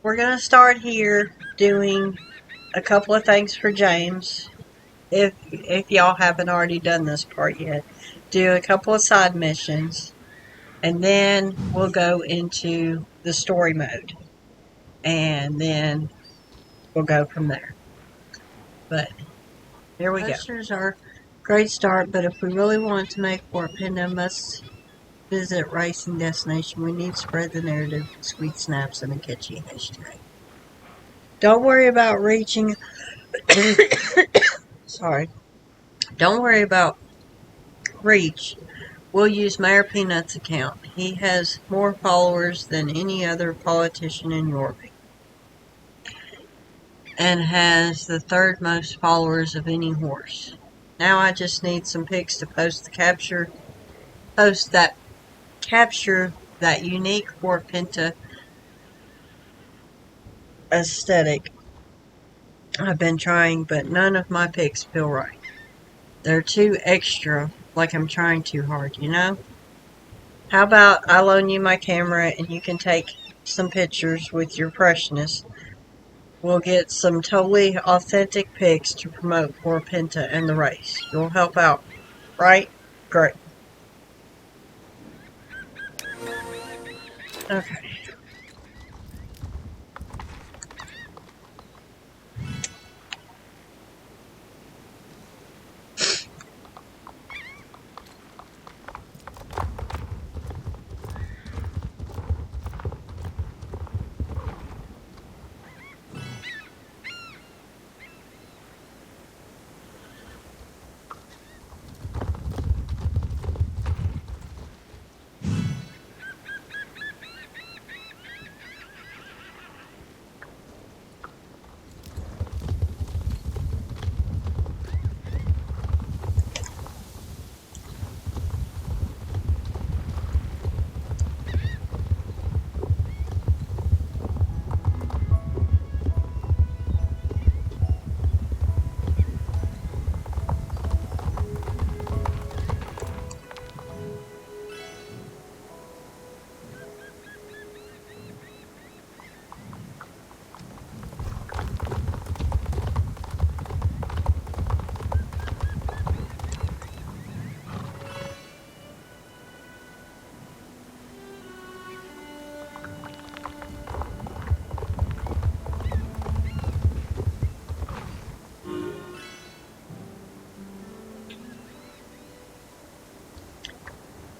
we're going to start here doing a couple of things for James. If y'all haven't already done this part yet, do a couple of side missions, and then we'll go into the story mode, and then we'll go from there. But here we go. Posters are a great start, but if we really want to make Fort Pinta must visit racing destination, we need to spread the narrative with sweet snaps and a catchy hashtag. Don't worry about reaching. Sorry. Don't worry about reach. We'll use Mayor Peanut's account. He has more followers than any other politician in Jorvik, and has the third most followers of any horse. Now I just need some pics to post that capture that unique Fort Pinta aesthetic. I've been trying, but none of my pics feel right. They're too extra, like I'm trying too hard, you know? How about I loan you my camera and you can take some pictures with your freshness? We'll get some totally authentic pics to promote Fort Pinta and the race. You'll help out, right? Great. Okay.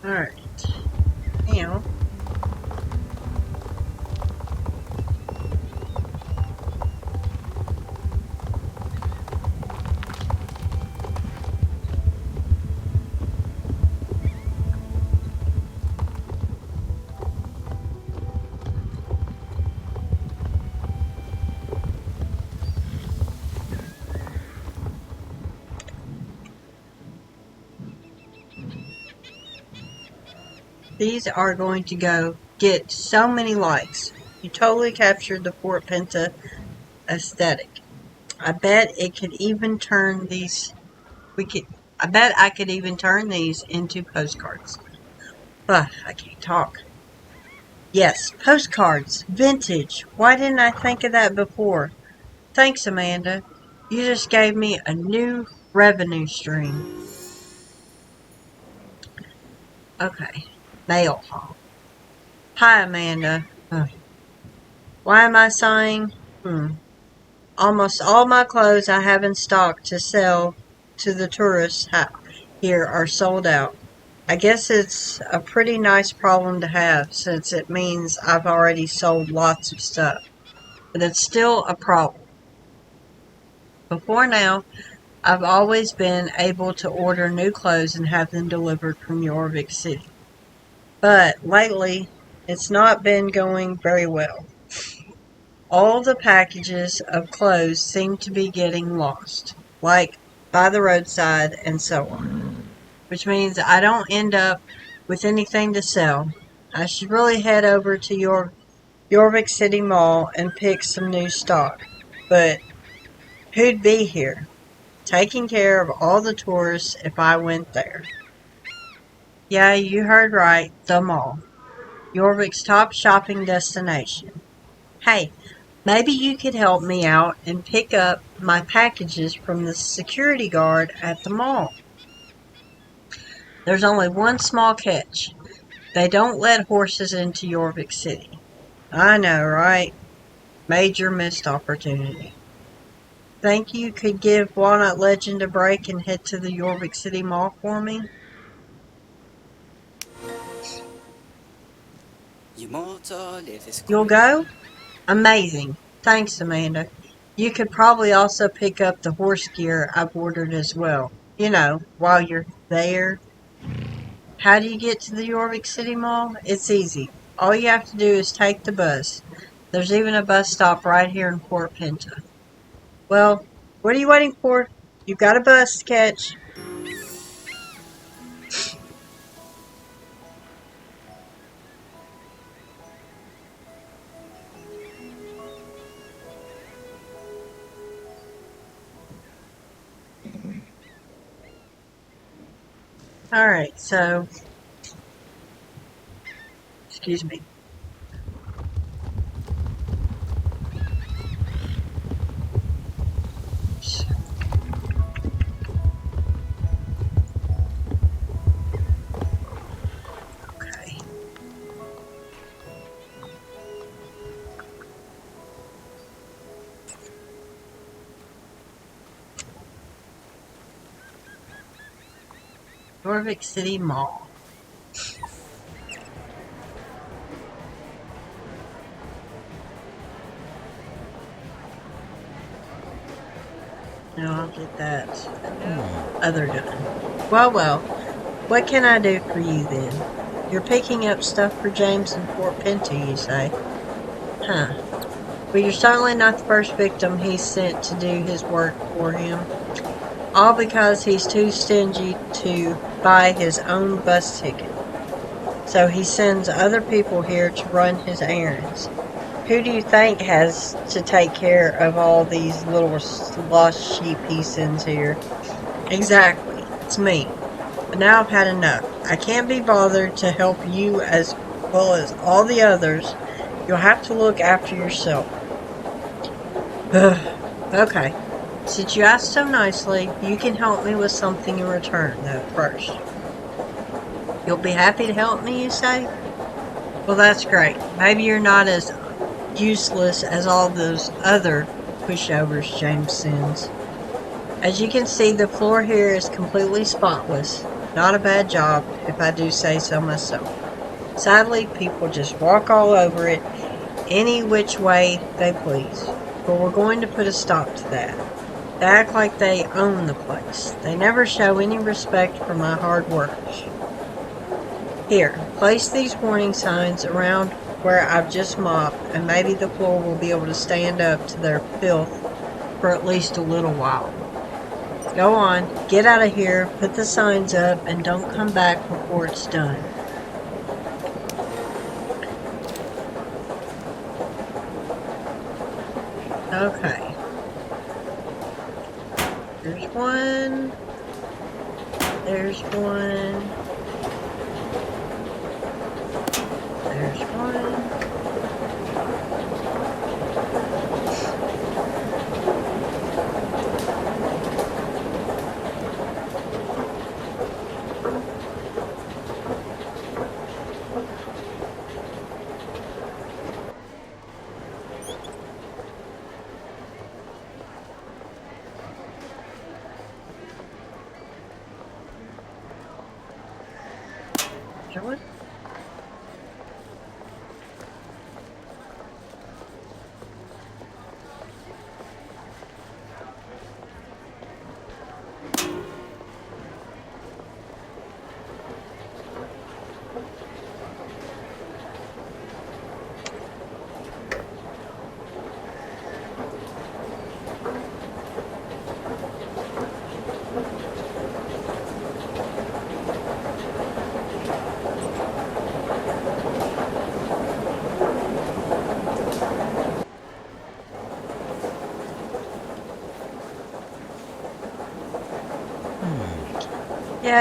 Alright. Now, these are going to go get so many likes. You totally captured the Fort Pinta aesthetic. I bet it could even turn these. We could. I bet I could even turn these into postcards. I can't talk. Yes, postcards, vintage. Why didn't I think of that before? Thanks, Amanda. You just gave me a new revenue stream. Okay, mail haul. Hi, Amanda. Why am I sighing? Almost all my clothes I have in stock to sell to the tourists here are sold out. I guess it's a pretty nice problem to have since it means I've already sold lots of stuff. But it's still a problem. Before now, I've always been able to order new clothes and have them delivered from Jorvik City. But lately, it's not been going very well. All the packages of clothes seem to be getting lost, like by the roadside and so on, which means I don't end up with anything to sell. I should really head over to Jorvik City Mall and pick some new stock. But who'd be here, taking care of all the tourists if I went there? Yeah, you heard right, the mall. Jorvik's top shopping destination. Hey, maybe you could help me out and pick up my packages from the security guard at the mall. There's only one small catch. They don't let horses into Jorvik City. I know, right? Major missed opportunity. Think you could give Walnut Legend a break and head to the Jorvik City Mall for me? You'll go? Amazing. Thanks, Amanda. You could probably also pick up the horse gear I've ordered as well. While you're there. How do you get to the Jorvik City Mall? It's easy. All you have to do is take the bus. There's even a bus stop right here in Fort Pinta. Well, what are you waiting for? You've got a bus to catch. Alright, so, excuse me. Okay. Jorvik City Mall. Now I'll get that other done. Well, what can I do for you then? You're picking up stuff for James in Fort Pinta, you say? Huh. Well, you're certainly not the first victim he's sent to do his work for him. All because he's too stingy to buy his own bus ticket. So he sends other people here to run his errands. Who do you think has to take care of all these little lost sheep he sends here? Exactly, it's me. But now I've had enough. I can't be bothered to help you as well as all the others. You'll have to look after yourself. Okay. Since you asked so nicely, you can help me with something in return, though, first. You'll be happy to help me, you say? Well, that's great. Maybe you're not as useless as all those other pushovers James sends. As you can see, the floor here is completely spotless. Not a bad job, if I do say so myself. Sadly, people just walk all over it, any which way they please. But we're going to put a stop to that. They act like they own the place. They never show any respect for my hard work. Here, place these warning signs around where I've just mopped, and maybe the floor will be able to stand up to their filth for at least a little while. Go on, get out of here, put the signs up, and don't come back before it's done. Okay. There's one. There's one. There's one. There's one.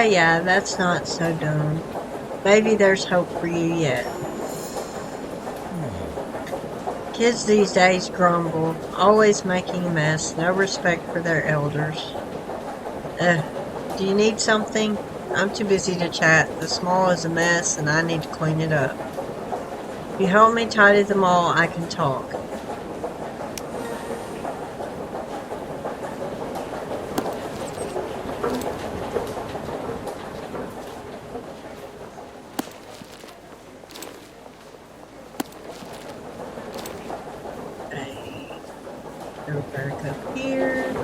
Yeah, that's not so dumb. Maybe there's hope for you yet. Kids these days grumble, always making a mess, no respect for their elders. Do you need something? I'm too busy to chat. The mall is a mess and I need to clean it up. If you hold me tight at the mall, I can talk. Go back up here.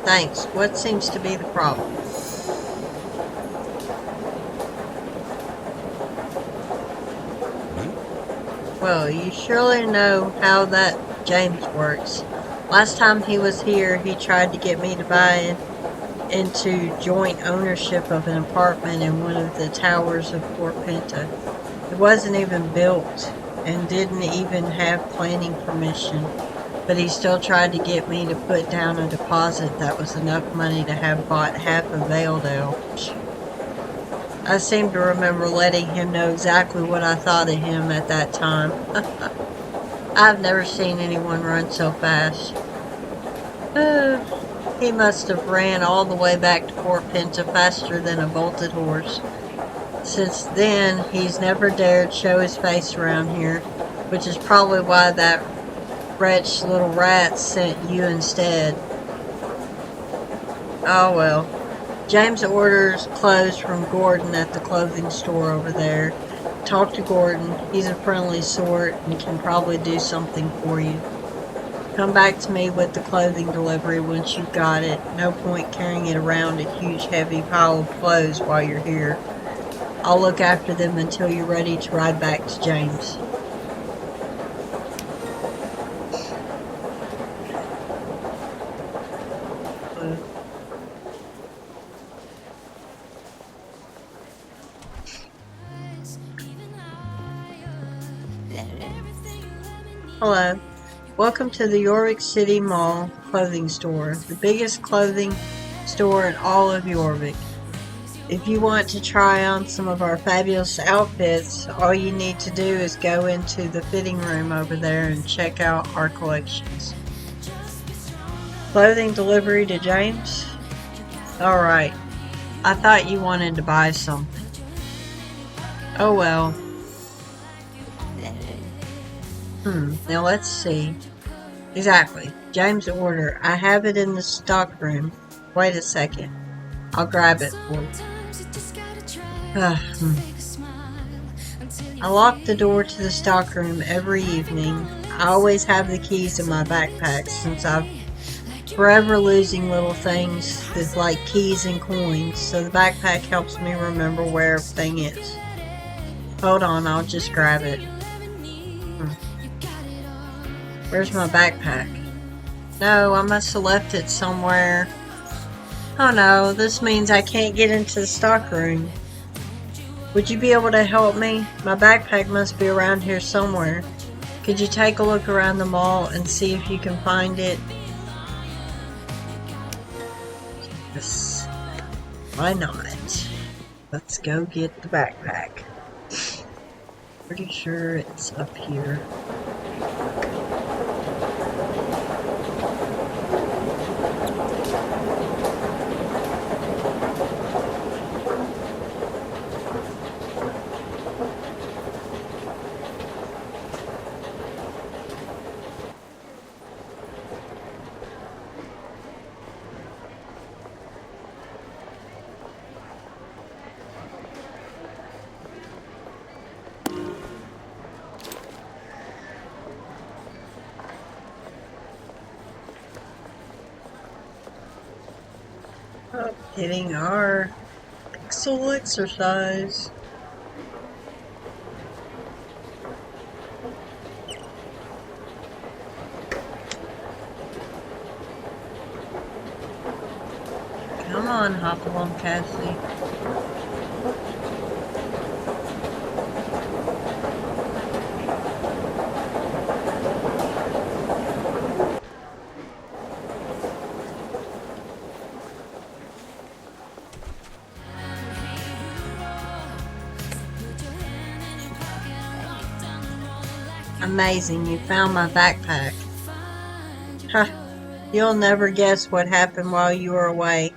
Thanks. What seems to be the problem? Well, you surely know how that James works. Last time he was here, he tried to get me to buy into joint ownership of an apartment in one of the towers of Fort Pinta. It wasn't even built and didn't even have planning permission, but he still tried to get me to put down a deposit that was enough money to have bought half of Valedale. I seem to remember letting him know exactly what I thought of him at that time. I've never seen anyone run so fast. He must have ran all the way back to Fort Pinta faster than a bolted horse. Since then, he's never dared show his face around here, which is probably why that wretched little rat sent you instead. Oh well. James orders clothes from Gordon at the clothing store over there. Talk to Gordon. He's a friendly sort and can probably do something for you. Come back to me with the clothing delivery once you've got it. No point carrying it around a huge heavy pile of clothes while you're here. I'll look after them until you're ready to ride back to James. Hello. Welcome to the Jorvik City Mall clothing store, the biggest clothing store in all of Jorvik. If you want to try on some of our fabulous outfits, all you need to do is go into the fitting room over there and check out our collections. Clothing delivery to James? Alright. I thought you wanted to buy something. Oh well. Now let's see. Exactly. James' order. I have it in the stock room. Wait a second. I'll grab it for you. I lock the door to the stock room every evening. I always have the keys in my backpack since I'm forever losing little things with like keys and coins, so the backpack helps me remember where everything is. Hold on, I'll just grab it. Where's my backpack? No, I must have left it somewhere. Oh no, this means I can't get into the stockroom. Would you be able to help me? My backpack must be around here somewhere. Could you take a look around the mall and see if you can find it? Yes. Why not? Let's go get the backpack. Pretty sure it's up here. Getting our pixel exercise. Come on, hop along, Cassie. Amazing, you found my backpack. Huh, you'll never guess what happened while you were away.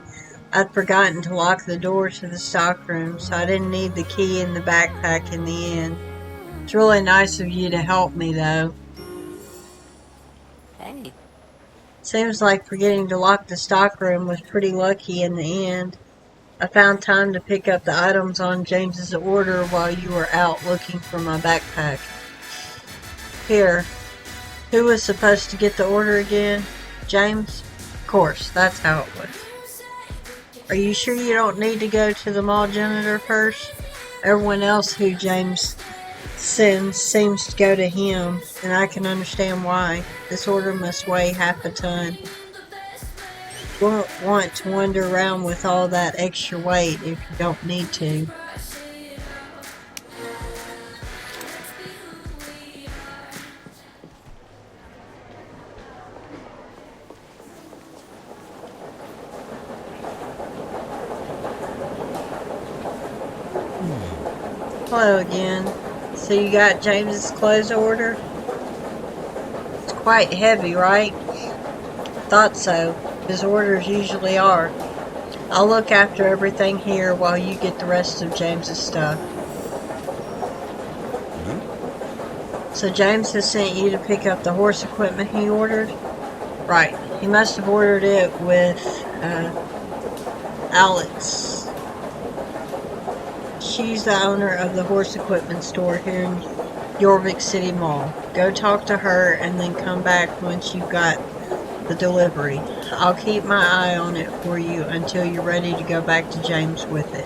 I'd forgotten to lock the door to the stockroom, so I didn't need the key in the backpack in the end. It's really nice of you to help me, though. Hey. Seems like forgetting to lock the stockroom was pretty lucky in the end. I found time to pick up the items on James's order while you were out looking for my backpack. Here, who was supposed to get the order again? James? Of course, that's how it was. Are you sure you don't need to go to the mall janitor first? Everyone else who James sends seems to go to him, and I can understand why. This order must weigh half a ton. You won't want to wander around with all that extra weight if you don't need to. Hello again. So you got James's clothes order? It's quite heavy, right? Thought so. His orders usually are. I'll look after everything here while you get the rest of James's stuff. So James has sent you to pick up the horse equipment he ordered? Right. He must have ordered it with Alex. She's the owner of the horse equipment store here in Jorvik City Mall. Go talk to her and then come back once you've got the delivery. I'll keep my eye on it for you until you're ready to go back to James with it,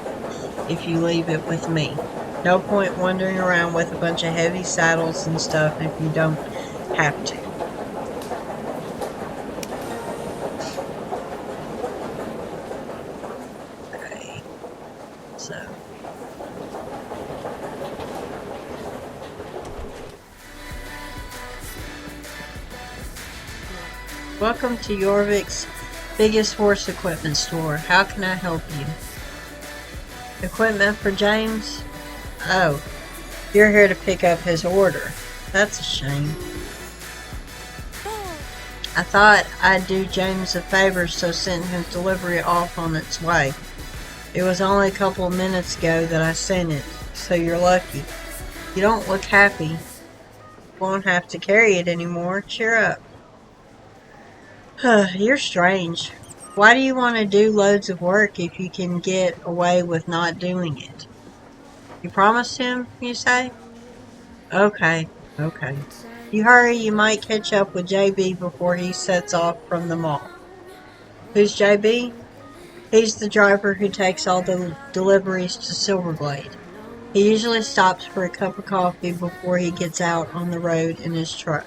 if you leave it with me. No point wandering around with a bunch of heavy saddles and stuff if you don't have to. Okay, so... Welcome to Jorvik's biggest horse equipment store. How can I help you? Equipment for James? Oh, you're here to pick up his order. That's a shame. I thought I'd do James a favor, so sent his delivery off on its way. It was only a couple of minutes ago that I sent it, so you're lucky. You don't look happy. Won't have to carry it anymore. Cheer up. You're strange. Why do you want to do loads of work if you can get away with not doing it? You promised him, you say? Okay. You hurry, you might catch up with JB before he sets off from the mall. Who's JB? He's the driver who takes all the deliveries to Silverglade. He usually stops for a cup of coffee before he gets out on the road in his truck.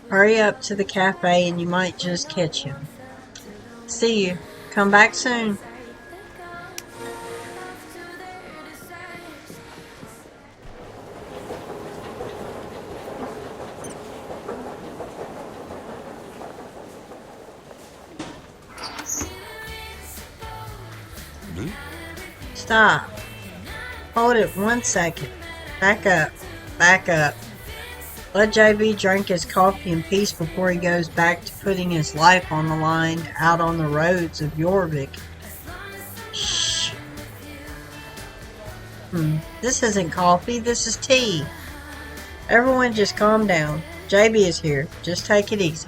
Hurry up to the cafe and you might just catch him. See you. Come back soon. Stop. Hold it 1 second. Back up. Let JB drink his coffee in peace before he goes back to putting his life on the line out on the roads of Jorvik. Shh. This isn't coffee, this is tea. Everyone just calm down. JB is here. Just take it easy.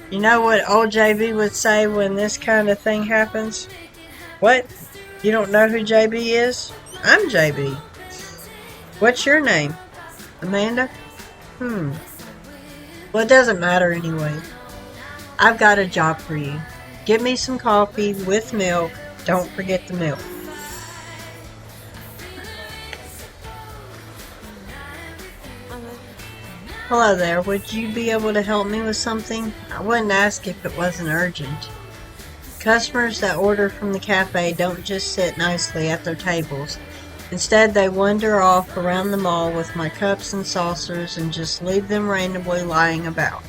You know what old JB would say when this kind of thing happens? What? You don't know who JB is? I'm JB. What's your name? Amanda? Well, it doesn't matter anyway. I've got a job for you. Get me some coffee with milk Don't forget the milk. Hello there, would you be able to help me with something? I wouldn't ask if it wasn't urgent. Customers that order from the cafe don't just sit nicely at their tables. Instead, they wander off around the mall with my cups and saucers and just leave them randomly lying about.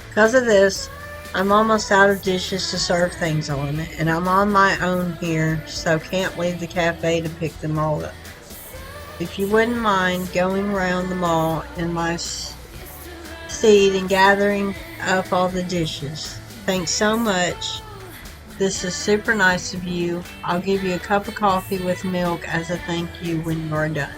Because of this, I'm almost out of dishes to serve things on, and I'm on my own here, so can't leave the cafe to pick them all up. If you wouldn't mind going around the mall in my seat and gathering up all the dishes. Thanks so much. This is super nice of you. I'll give you a cup of coffee with milk as a thank you when you're done.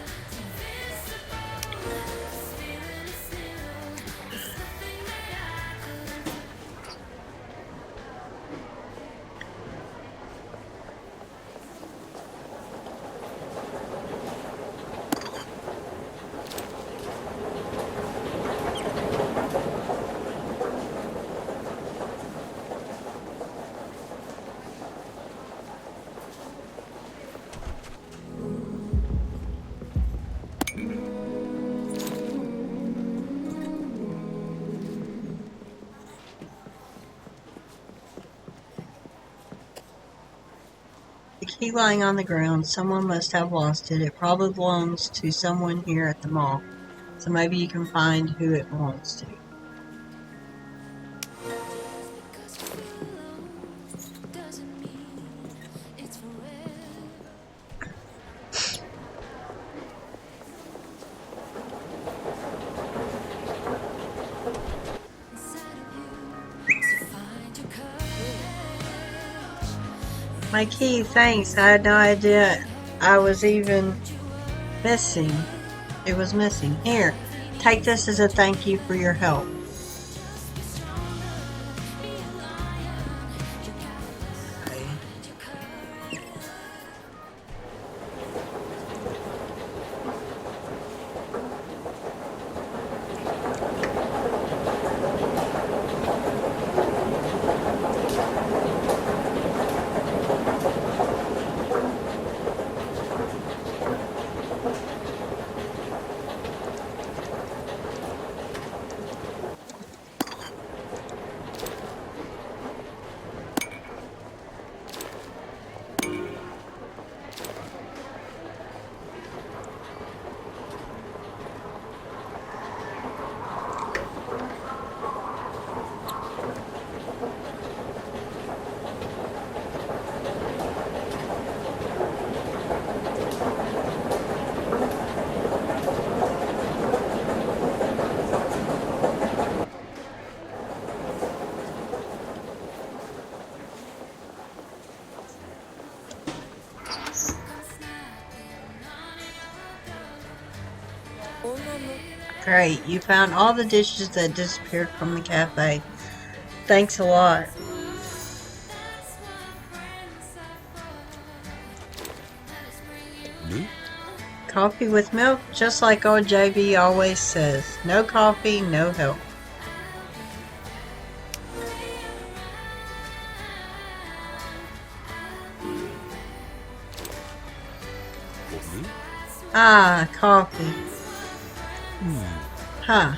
The key lying on the ground. Someone must have lost it. It probably belongs to someone here at the mall. So maybe you can find who it belongs to. My key, thanks. I had no idea I was even missing. It was missing. Here, take this as a thank you for your help. Great, you found all the dishes that disappeared from the cafe. Thanks a lot. Coffee with milk, just like old JB always says. No coffee, no help. Ah, coffee. Huh.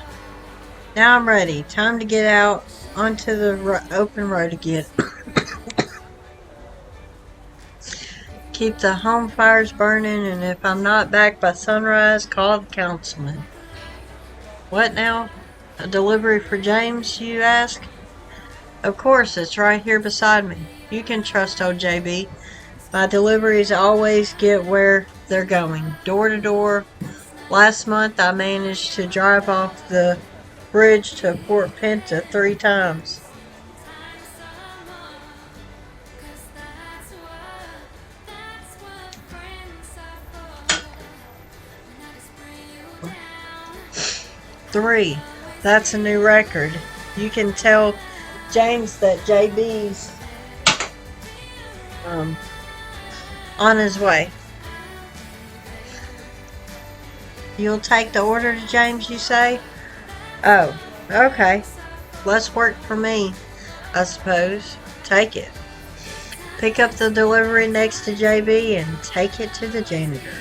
Now I'm ready. Time to get out onto the open road again. Keep the home fires burning, and if I'm not back by sunrise, call the councilman. What now? A delivery for James, you ask? Of course, it's right here beside me. You can trust old JB. My deliveries always get where they're going, door to door. Last month I managed to drive off the bridge to Fort Pinta 3 times. Three. That's a new record. You can tell James that JB's on his way. You'll take the order to James, you say? Oh, okay. Less work for me, I suppose. Take it. Pick up the delivery next to JB and take it to the janitor.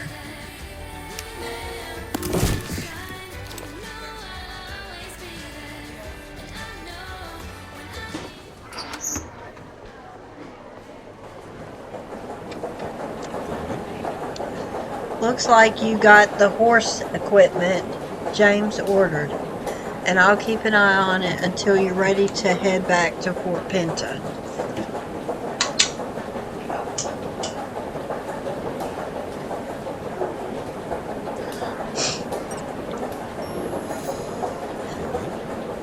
Looks like you got the horse equipment James ordered, and I'll keep an eye on it until you're ready to head back to Fort Pinta.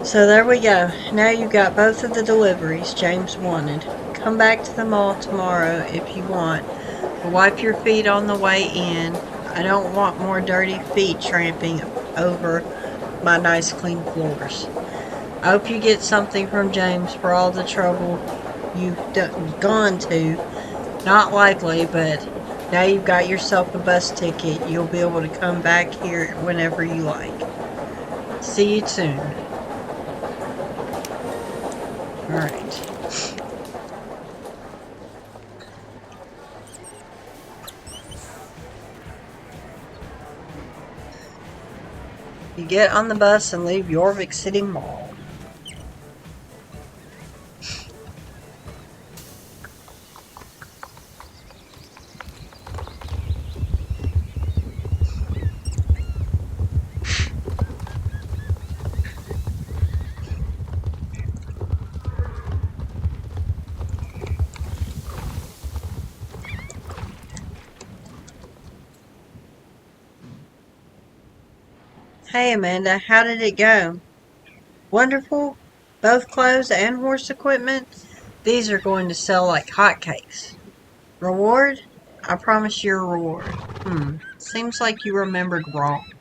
So there we go. Now you got both of the deliveries James wanted. Come back to the mall tomorrow if you want. Wipe your feet on the way in. I don't want more dirty feet tramping over my nice clean floors. I hope you get something from James for all the trouble you've gone to. Not likely, but now you've got yourself a bus ticket. You'll be able to come back here whenever you like. See you soon. Alright. You get on the bus and leave Jorvik City Mall. Hey Amanda, how did it go? Wonderful? Both clothes and horse equipment? These are going to sell like hotcakes. Reward? I promise you a reward. Seems like you remembered wrong.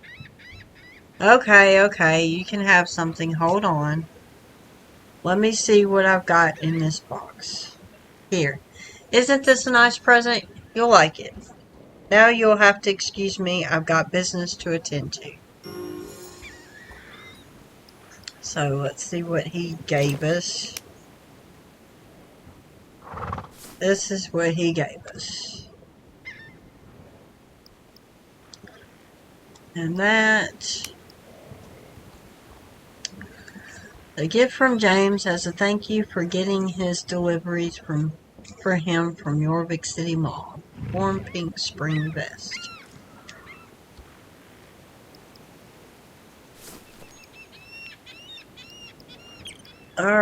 Okay, you can have something. Hold on. Let me see what I've got in this box. Here. Isn't this a nice present? You'll like it. Now you'll have to excuse me. I've got business to attend to. So let's see what he gave us. This is what he gave us. And that... A gift from James as a thank you for getting his deliveries for him from Jorvik City Mall. Warm pink spring vest. Alright.